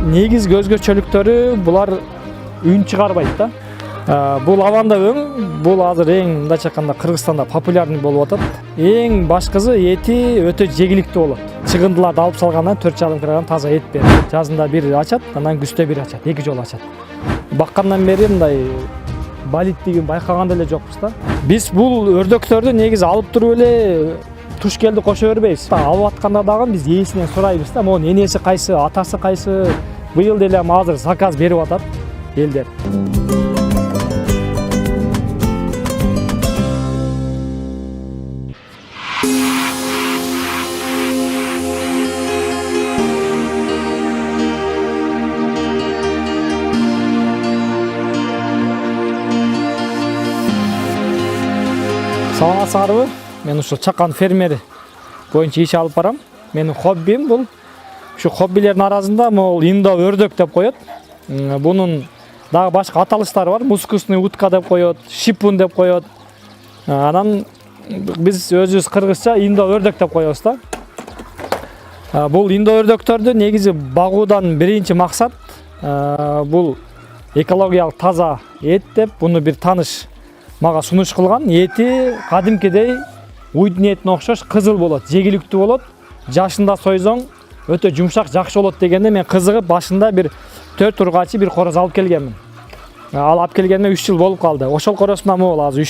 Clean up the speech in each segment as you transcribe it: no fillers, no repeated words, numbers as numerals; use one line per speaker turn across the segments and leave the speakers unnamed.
негизги өзгөчөлүктөрү булар үн чыгарбайт да. Бул лаванда өң, бул азыр эң мындайча айтканда Кыргызстанда популярный болуп атат. Эң башкысы эти өтө жегиликтүү болот. Чыгындыларды алып салгандан 4,5 кг таза эт берет. Жазында бир ачат, анан күздө бир ачат, 2 жолу ачат. Баккандан бери мындай балит деген байкаган деле жокпуз да. Биз бул өрдөктөрдү негизи алып туруп эле туш келди кошо бербейбиз. Алып атканда дагы биз ээсинен сурайбыз да, монун энеси кайсы, атасы кайсы. Быйыл деле азыр заказ берип атат элдер. Саламатсыңарбы? Мен ушул чакан фермери боюнча иш алып барам. Менин хоббим бул. Ушу хоббилердин арасында могул индо өрдөк деп коет. Бунун дагы башка аталыштары бар. Мускусный утка деп коет, шипун деп коет. Анан биз өзүбүз кыргызча индо өрдөк деп коебуз да. Бул индо өрдөктөрдү негизи багуудан биринчи максат бул экологиялык таза эт деп буну бир тааныш мага сунуш кылган. Эти кадимкидей уйдун этине окшош кызыл болот, жегиликтүү болот. Жашында сойсоң өтө жумшак, жакшы болот дегенде мен кызыгып башында бир 4 ургачы бир короз алып келгенмин. Алып келгениме 3 жыл болуп калды. Ошол короз менен могул азыр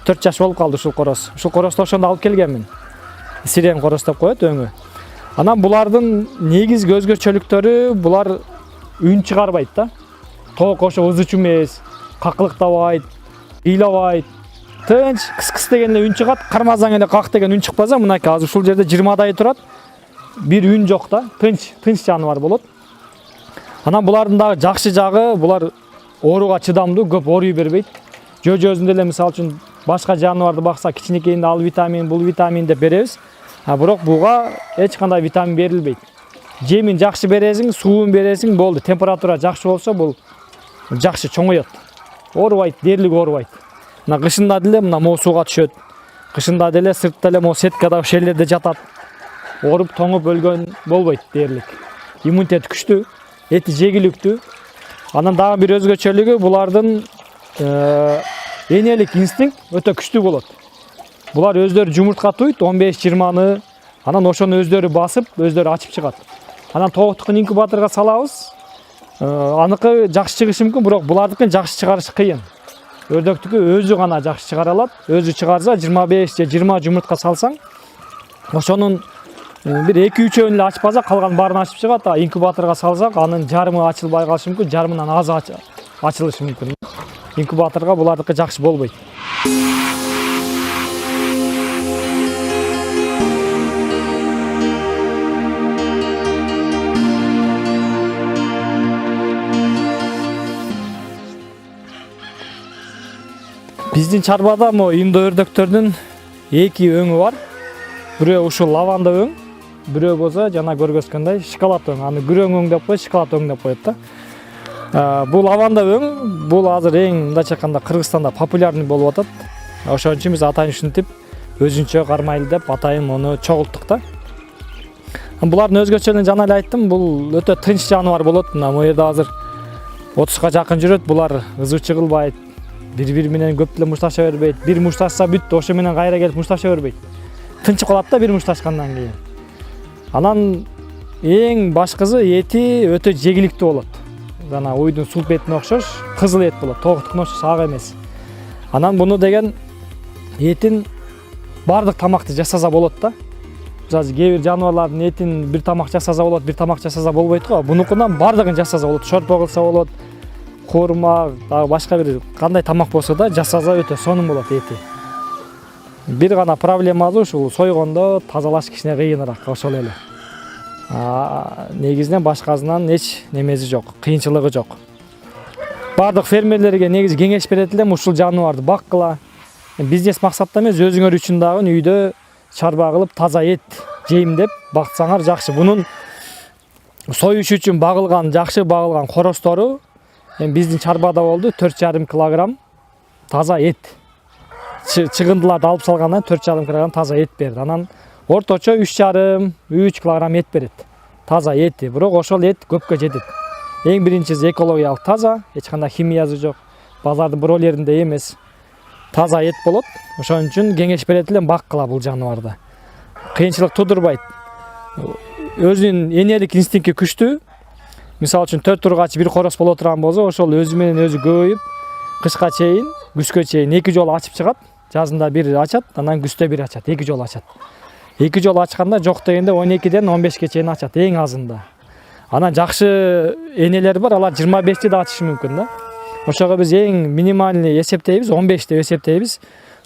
3-4 жаш болуп калды ушул короз. Ушул корозду ошондо алып келгенмин. Сирен короз деп коет өңү. Анан булардын негизги өзгөчөлүктөрү булар үн чыгарбайт да. Тоок ошо ызы чумез, какылыктабайт, ыйлабайт. Тынч кыс дегенде үн чыгат, кармазаң эле как деген үн чыкпаса, мынакей азыр ушул жерде 20 турат. Бир үн жок да, тынч жаныбар болот. Анан булардын дагы жакшы жагы, булар ооруга чыдамдуу, көп ооруй бербейт. Жөө-жөөсүндө эле мисалы үчүн башка жаныбарды бакса, кичинекейинде ал витамин, бул витамин деп беребиз. Бирок буга эч кандай витамин берилбейт. Жемин жакшы бересиң, суун бересиң, болду. Температура жакшы болсо, бул жакшы чоңойот. Оорубайт, дээрлик оорубайт. Мына кышында деле мына могу сууга түшөт. Кышында деле сыртта эле могу сеткада ошол жерлерде жатат. Ооруп, тоңуп өлгөн болбойт дээрлик. Иммунитети күчтүү, эти жегиликтүү. Анан дагы бир өзгөчөлүгү булардын энелик инстинкт өтө күчтүү болот. Булар өздөрү жумуртка туйт, 15-20-ны, анан ошону өздөрү басып, өздөрү ачып чыгат. Анан тооктукун инкубаторго салабыз. Аныкы жакшы чыгышы мүмкүн, бирок булардыкын жакшы чыгарыш кыйын. Өрдөктүкү өзү гана жакшы чыгара алат. Өзү чыгарса 25 же 20 жумуртка салсаң, ошонун бир 2-3-өн эле ачпаса, калган баарын ачып чыгат. Инкубаторго салсак, анын жарымы ачылбай калышы мүмкүн, жарымынан аз ачылышы мүмкүн. Инкубаторго булардыкы жакшы болбойт. Биздин чарбада индо өрдөктөрдүн 2 өңү бар. Бирөө ушул лаванда өң, бирөө болсо жана көргөзгөндөй шоколад өң. Аны күрөң өң деп коет, шоколад өң деп коет да. Бул лаванда өң, бул азыр эң мындайча айтканда Кыргызстанда популярный болуп атат. Ошон үчүн биз атайын ушинтип өзүнчө кармайлы деп атайын муну чогулттук да. Булардын өзгөчөлүгүн жана эле айттым, бул өтө тынч жаныбар болот. Мына бу жерде азыр 30га жакын жүрөт, булар ызы чыгылбайт. Бири-бири менен көп деле мушташа бербейт. Бир мушташса бүттү, ошо менен кайра келип мушташа бербейт. Тынчып калат да бир мушташкандан кийин. Анан эң башкысы эти өтө жегиликтүү болот. Жана уйдун сулп этине окшош кызыл эт болот. Тооктукуна окшош ак эмес. Анан буну деген этин бардык тамакты жасаса болот да. Мисалы кээ бир жаныбарлардын этин бир тамак жасаса болот, бир тамак жасаса болбойт го. Бунукунан бардыгын жасаса болот. Шорпо кылса болот. Курма, башка бир кандай тамак болсо да жасаса өтө сонун болот эти. Бир гана проблемасы ушул сойгондо тазалаш кичине кыйыныраак ошол эле. Негизинен башкасынан эч немеси жок, кыйынчылыгы жок. Бардык фермерлерге негизи кеңеш берет элем, ушул жаныбарды баккыла. Бизнес максатта эмес, өзүңөр үчүн дагы үйдө чарба кылып таза эт жейм деп бактсаңар жакшы. Бунун союш үчүн багылган, жакшы багылган коростору биздин чарбада болду 4,5 кг таза эт. Чыгындыларды алып салгандан 4,5 кг таза эт берди. Анан орточо 3,5-3 кг эт берет. таза эти, бирок ошол эт көпкө жетет. Эң биринчиси экологиялык таза, эч кандай химиясы жок, базардын бирөөлөрүндө эмес. Таза эт болот. Ошон үчүн кеңеш берет элем, баккыла бул жаныбарды. Кыйынчылык тудурбайт. Өзүнүн энелик инстинкти күчтүү. Мисалы үчүн 4 тургач бир корос боло турган болсо, ошол өзү менен өзү көбөйүп, кышка чейин, күзгө чейин 2 жолу ачып чыгат. Жазында бир ачат, анан күздө бир ачат, 2 жолу ачат. 2 жолу ачканда жок дегенде 12ден 15ке чейин ачат, эң азында. Анан жакшы энелер бар, алар 25ти да ачышы мүмкүн да. Ошого биз эң минимальный эсептейбиз, 15 деп эсептейбиз.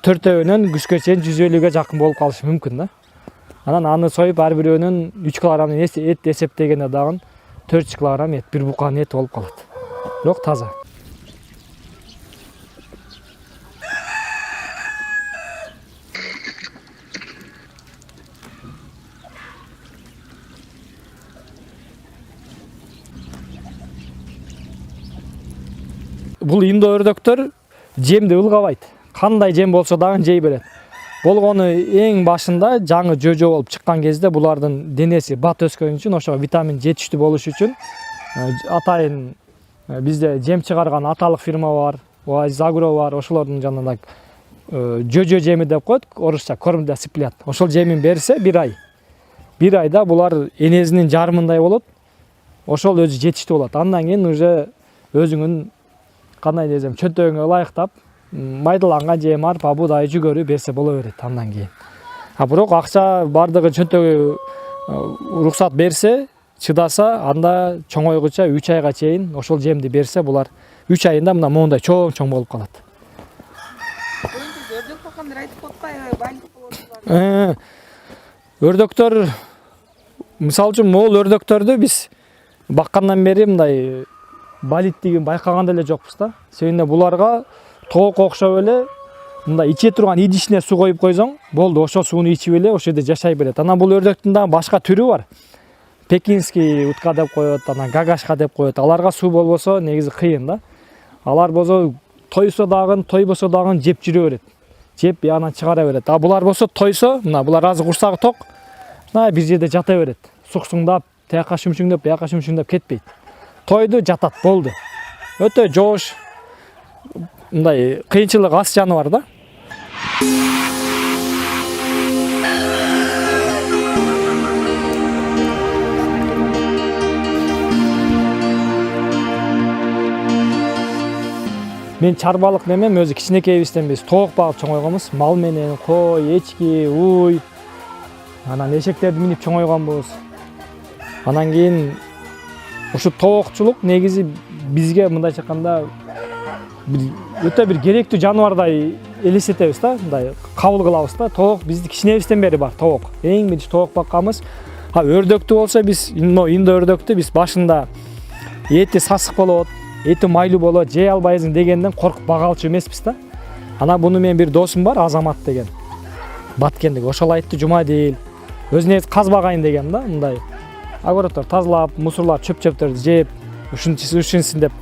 4-өөнөн күзгө чейин 150ге жакын болуп калышы мүмкүн да. Анан аны союп ар бирөөнүн 3 кг эт эсептегенде дагы 4 кг эт, бир буканын эти болуп калат. Бирок таза. Бул индо өрдөктөр жемди ылгабайт. Кандай жем болсо дагы жей берет. Болгону эң башында жаңы жөжө болуп чыккан кезде булардын денеси бат өскөн үчүн, ошого витамин жетиштүү болуш үчүн атайын бизде жем чыгарган аталык фирма бар, Oasis Agro бар, ошолордун жанында жөжө жеми деп коет, орусча корм для цыплят. Ошол жемин берсе 1 ай. 1 айда булар энесинин жарымындай болот. Ошол өзү жетиштүү болот. Андан кийин уже өзүңүн кандай десем, чөнтөгүңө ылайыктап, майдаланган жем, арпа, буудай, жүгөрү берсе боло берет андан кийин. Бирок акча бардыгы чөнтөгү уруксат берсе, чыдаса, анда чоңойгуча 3 айга чейин ошол жемди берсе, булар 3 айында мына моундай чоң болуп калат.
Өрдөк баккандар айтып атпайбы, байлык болот.
Өрдөктөр, мисалы үчүн, могул өрдөктөрдү биз баккандан бери мындай балиттигин байкаган деле жокпуз да. Себебинде буларга тоок окшоп эле мындай иче турган идишине суу коюп койсоң, болду, ошол сууну ичип эле ошол жерде жашай берет. Анан бул өрдөктүн дагы башка түрү бар. Пекинский утка деп коет, анан гагашка деп коет. Аларга суу болбосо негизи кыйын да. Алар болсо тойсо дагы, тойбосо дагы жеп жүрө берет. Жеп янан чыгара берет. Булар болсо тойсо, мына булар азыр курсагы ток, мына бир жерде жата берет. Суксуңдап, тияка шүмшүңдөп, бияка шүмшүңдөп кетпейт. Тойду, жатат, болду. Өтө жоош, мындай кыйынчылык аз жаныбар да. Мен чарбалык немем өзү кичинекейибизден биз тоок багып чоңойгонбуз. Мал менен, кой, эчки, уй. Анан эшектерди минип чоңойгонбуз. Анан кийин ушу тоокчулук негизи бизге мындайча айтканда өтө бир керектүү жаныбардай элестетебиз да, мындай кабыл кылабыз да. Тоок бизди кичинебизден бери бар, тоок. Эң биринчи тоок бакканбыз. Өрдөктү болсо биз индо өрдөктү биз башында эти сасык болот, эти майлуу болот, жей албайсың дегенден коркуп багалчу эмеспиз да. Анан буну менин бир досум бар, Азамат деген. Баткендик, ошол айтты, Жумадил, өзүнө казбагайын деген да, мындай. Огороддор тазалап, мусорлап, чөп-чөптөрдү жеп, ушинсин деп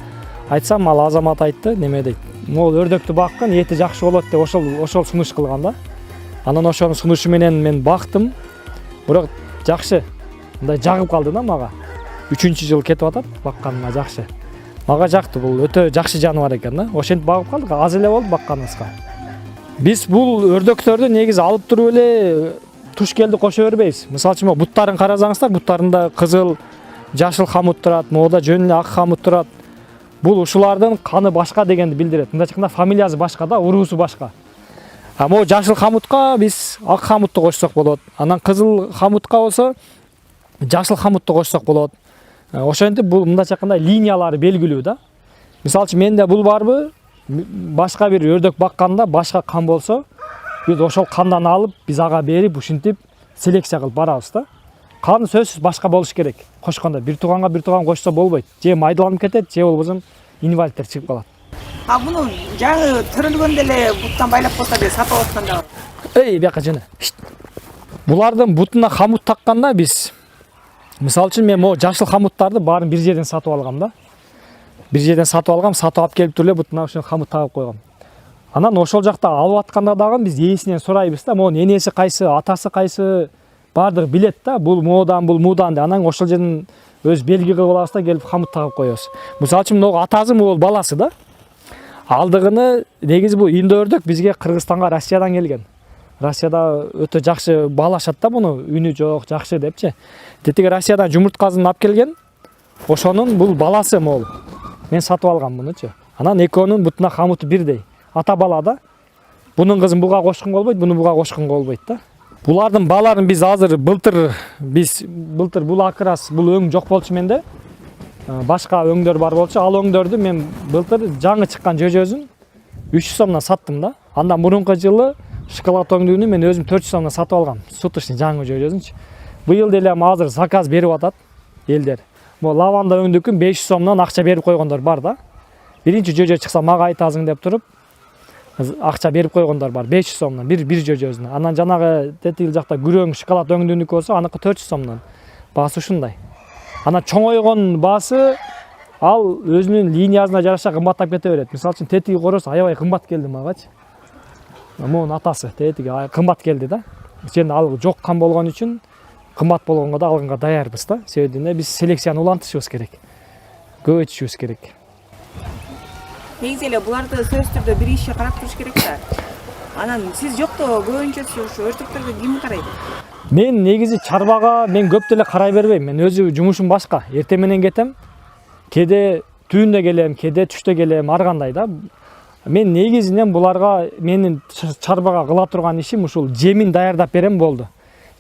айтсам, ал Азамат айтты, неме дейт. Могул өрдөктү баккын, эти жакшы болот деп ошол сунуш кылган да. Анан ошонун сунушу менен мен бактым. Бирок жакшы. Мындай жагып калды да мага. 3-жыл кетип атат, бакканыма жакшы. Мага жакты, бул өтө жакшы жаныбар экен да. Ошентип багып калдык, аз эле болду бакканыбызга. Биз бул өрдөктөрдү негизи алып туруп эле туш келди кошо бербейбиз. Мисалы үчүн буттарын карасаңыздар, буттарында кызыл, жашыл хамут турат, могуда жөн эле ак хамут турат. Бул ушулардын каны башка дегенди билдирет. Мындайча айтканда фамилиясы башка да, уруусу башка. Могу жашыл хамутка биз ак хамутты кошсок болот. Анан кызыл хамутка болсо жашыл хамутты кошсок болот. Ошентип бул мындайча айтканда линиялары белгилүү да. Мисалы үчүн менде бул барбы, башка бир өрдөк бакканда башка кан болсо, биз ошол кандан алып, биз ага берип, ушинтип селекция кылып барабыз да. Каны сөзсүз башка болуш керек. Кошкондо бир туганга бир туган кошсо болбойт. Же майдаланып кетет, же болбосо инвалидтер чыгып калат.
Муну жаңы төрөлгөндө эле буттан байлап койсо бир сатып атканда.
Бияка жана. Булардын бутуна хамут такканда биз, мисалы үчүн мен могу жашыл хамуттарды баарын бир жерден сатып алгам да. Бир жерден сатып алгам, сатып алып келип туруп эле бутуна ошол хамут тагып койгом. Анан ошол жакта алып атканда дагы биз ээсинен сурайбыз да, монун энеси кайсы, атасы кайсы, бардыгы билет да, бул моодан бул муудан деп. Анан ошол жерден өз белги кылып алабыз да, келип камыт тагып коебуз. Мисалы үчүн могу атасы могул баласы да. Алдыгыны негизи бул индоөрдүк бизге Кыргызстанга Россиядан келген. Россияда өтө жакшы баалашат да муну, үнү жок, жакшы депчи. Тетиги Россиядан жумурткасын алып келген. Ошонун бул баласы могул. Мен сатып алгам мунучу. Анан экөөнүн бутуна камыты бирдей. Ата бала да. Бунун кызын буга кошкунга болбойт, буну буга кошкунга болбойт да. Булардын баларын биз азыр былтыр бул акырас, бул өң жок болчу менде. Башка өңдөр бар болчу. Ал өңдөрдү мен былтыр жаңы чыккан жөжөсүн 300 сомдон саттым да. Андан мурунку жылы шоколад өңдүүнү мен өзүм 400 сомдон сатып алгам. Суточный жаңы жөжөсүнчү. Быйыл деле азыр заказ берип атат элдер. Могу лаванда өңдүүкүн 500 сомдон акча берип койгондор бар да. Биринчи жөжө чыкса мага айтасың деп туруп акча берип койгондор бар 500 сомдон бир жөжөсүнө. Анан жанагы тетил жакта күрөң шоколад өңдүүнүкү болсо аныкы 400 сомдон. Баасы ушундай. Анан чоңойгон баасы ал өзүнүн линиясына жараша кымбаттап кете берет. Мисалы үчүн тетиги короосу аябай кымбат келди магачы. Монун атасы тетиги кымбат келди да. Сен ал жок кам болгон үчүн кымбат болгонго да алганга даярбыз да. Себеби биз селекцияны улантышыбыз керек. Көбөйтүшүбүз керек.
Негизи эле буларды сөзсүз түрдө бир ишке карап туруш керек да. Анан сиз жокто көбүнчөсү ушу өртөктөргө ким карайт?
Мен негизи чарбага мен көп деле карай бербейм. Мен өзү жумушум башка. Эртең менен кетем. Кеде түндө келем, кеде түштө келем, ар кандай да. Мен негизинен буларга менин чарбага кыла турган ишим ушул жемин даярдап берем болду.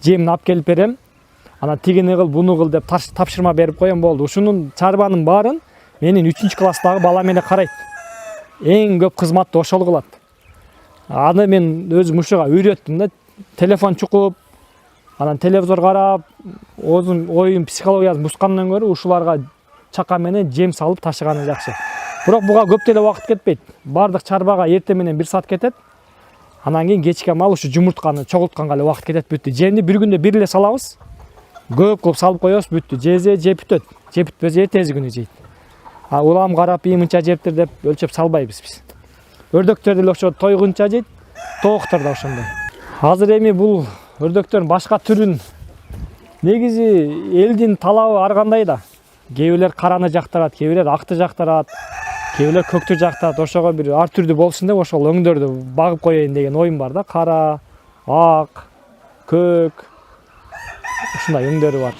Жемин алып келип берем. Анан тигини кыл, буну кыл деп тапшырма берип коем болду. Ушунун чарбанын баарын менин 3-класстагы балам эле карайт. Эң көп кызматты ошол кылат. Аны мен өзүм ушуга үйрөттүм да. Телефон чукуп, анан телевизор карап, оюн психологиясын бускандан көрө ушуларга чака менен жем салып ташыганы жакшы. Бирок буга көп деле убакыт кетпейт. Бардык чарбага эртең менен 1 саат кетет. Анан кийин кечке мал ушу жумуртканы чогултканга эле убакыт кетет, бүттү. Жемди бир күндө бир эле салабыз. Көп кылып салып коебуз, бүттү. Жезе жеп бүтөт. Жеп бүтпөсө эртеси күнү жейт. Улам карап мынча жептир деп өлчөп салбайбыз биз. Өрдөктөр деле ошо тойгунча жейт, тооктор да ошондой. Азыр эми бул өрдөктөрдүн башка түрүн негизи элдин талабы ар кандай да. Кээ бирлер караны жактырат, кээ бирлер акты жактырат, кээ бирлер көктү жактырат. Ошого бир ар түрдүү болсун деп ошол өңдөрдү багып коеюн деген оюм бар да. Кара, ак, көк ушундай өңдөрү бар.